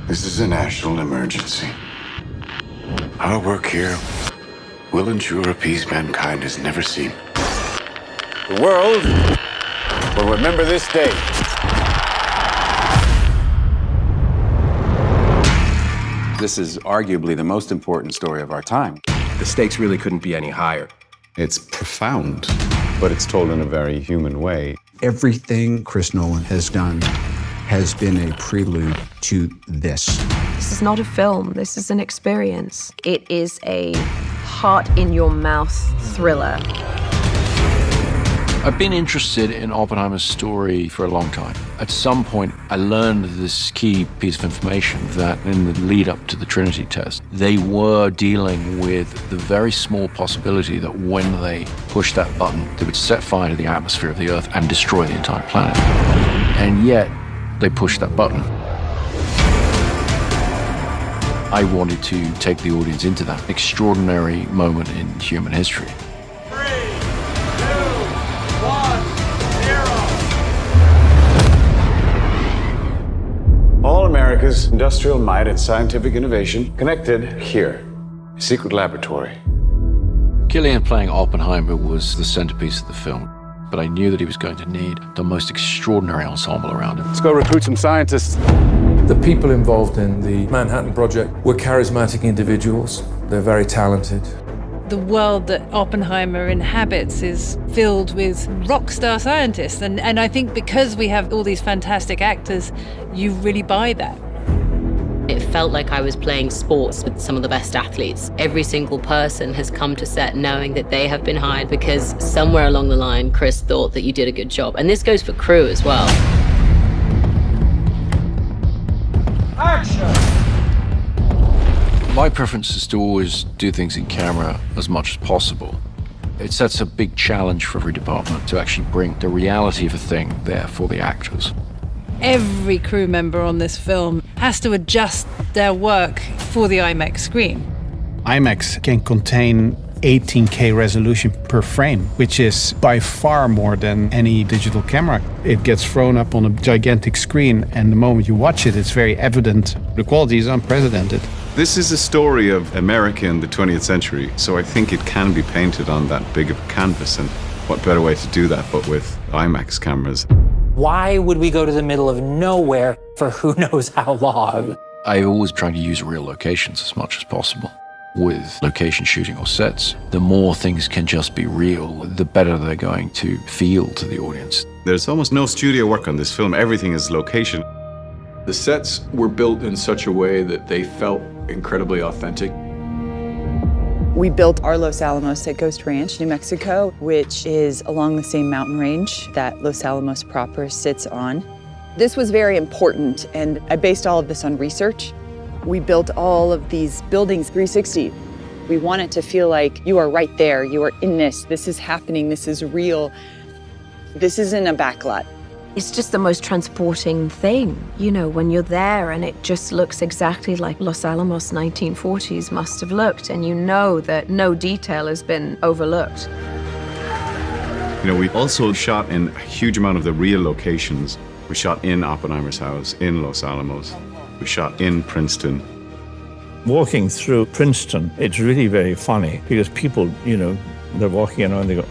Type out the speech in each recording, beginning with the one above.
This is a national emergency. Our work here will ensure a peace mankind has never seen. The world will remember this day. This is arguably the most important story of our time. The stakes really couldn't be any higher. It's profound, but it's told in a very human way. Everything Chris Nolan has done has been a prelude to this. This is not a film, this is an experience. It is a heart-in-your-mouth thriller. I've been interested in Oppenheimer's story for a long time. At some point, I learned this key piece of information that in the lead up to the Trinity test, they were dealing with the very small possibility that when they pushed that button, they would set fire to the atmosphere of the Earth and destroy the entire planet. And yet, they pushed that button. I wanted to take the audience into that extraordinary moment in human history. All America's industrial might and scientific innovation connected here. A secret laboratory. Cillian playing Oppenheimer was the centerpiece of the film, but I knew that he was going to need the most extraordinary ensemble around him. Let's go recruit some scientists. The people involved in the Manhattan Project were charismatic individuals. They're very talented. The world that Oppenheimer inhabits is filled with rock star scientists. And I think because we have all these fantastic actors, you really buy that. It felt like I was playing sports with some of the best athletes. Every single person has come to set knowing that they have been hired because somewhere along the line, Chris thought that you did a good job. And this goes for crew as well. Action! My preference is to always do things in camera as much as possible. It sets a big challenge for every department to actually bring the reality of a thing there for the actors. Every crew member on this film has to adjust their work for the IMAX screen. IMAX can contain 18K resolution per frame, which is by far more than any digital camera. It gets thrown up on a gigantic screen, and the moment you watch it, it's very evident. The quality is unprecedented. This is a story of America in the 20th century, so I think it can be painted on that big of a canvas, and what better way to do that but with IMAX cameras. Why would we go to the middle of nowhere for who knows how long? I always try to use real locations as much as possible. With location shooting or sets, the more things can just be real, the better they're going to feel to the audience. There's almost no studio work on this film. Everything is location. The sets were built in such a way that they felt incredibly authentic. We built our Los Alamos at Ghost Ranch, New Mexico, which is along the same mountain range that Los Alamos proper sits on. This was very important, and I based all of this on research. We built all of these buildings 360. We want it to feel like you are right there, you are in this is happening, this is real. This isn't a backlot. It's just the most transporting thing, you know, when you're there and it just looks exactly like Los Alamos 1940s must have looked, and you know that no detail has been overlooked. You know, we also shot in a huge amount of the real locations. We shot in Oppenheimer's house, in Los Alamos. We shot in Princeton. Walking through Princeton, it's really very funny because people, you know, they're walking around, they go,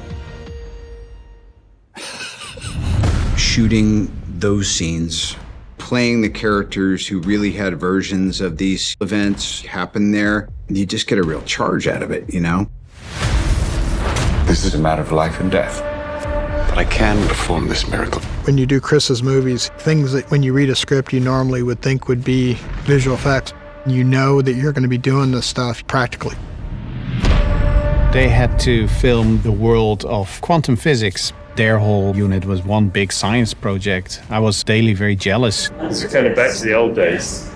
shooting those scenes, playing the characters who really had versions of these events happen there, you just get a real charge out of it, you know? This is a matter of life and death. But I can perform this miracle. When you do Chris's movies, things that when you read a script you normally would think would be visual effects, you know that you're going to be doing this stuff practically. They had to film the world of quantum physics. Their whole unit was one big science project. I was daily very jealous. It's kind of back to the old days.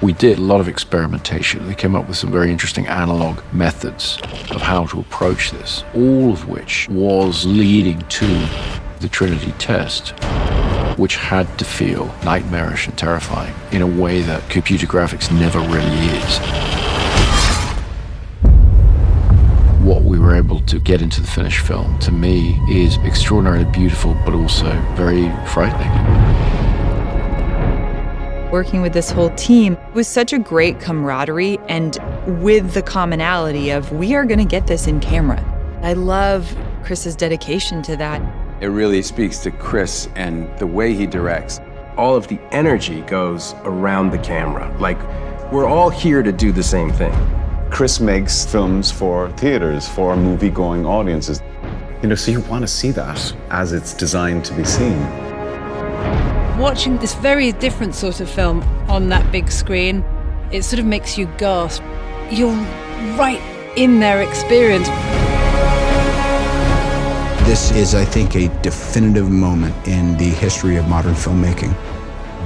We did a lot of experimentation. We came up with some very interesting analog methods of how to approach this, all of which was leading to the Trinity test, which had to feel nightmarish and terrifying in a way that computer graphics never really is. What we were able to get into the finished film, to me, is extraordinarily beautiful, but also very frightening. Working with this whole team was such a great camaraderie and with the commonality of we are going to get this in camera. I love Chris's dedication to that. It really speaks to Chris and the way he directs. All of the energy goes around the camera. Like, we're all here to do the same thing. Chris makes films for theaters, for movie-going audiences. You know, so you want to see that as it's designed to be seen. Watching this very different sort of film on that big screen, it sort of makes you gasp. You're right in their experience. This is, I think, a definitive moment in the history of modern filmmaking.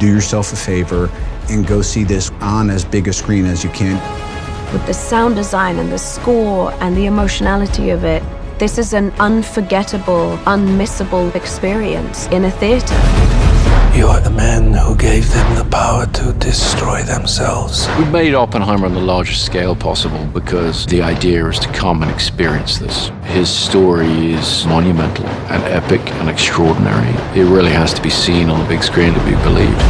Do yourself a favor and go see this on as big a screen as you can. With the sound design and the score and the emotionality of it, this is an unforgettable, unmissable experience in a theatre. You are the men who gave them the power to destroy themselves. We made Oppenheimer on the largest scale possible because the idea is to come and experience this. His story is monumental and epic and extraordinary. It really has to be seen on the big screen to be believed.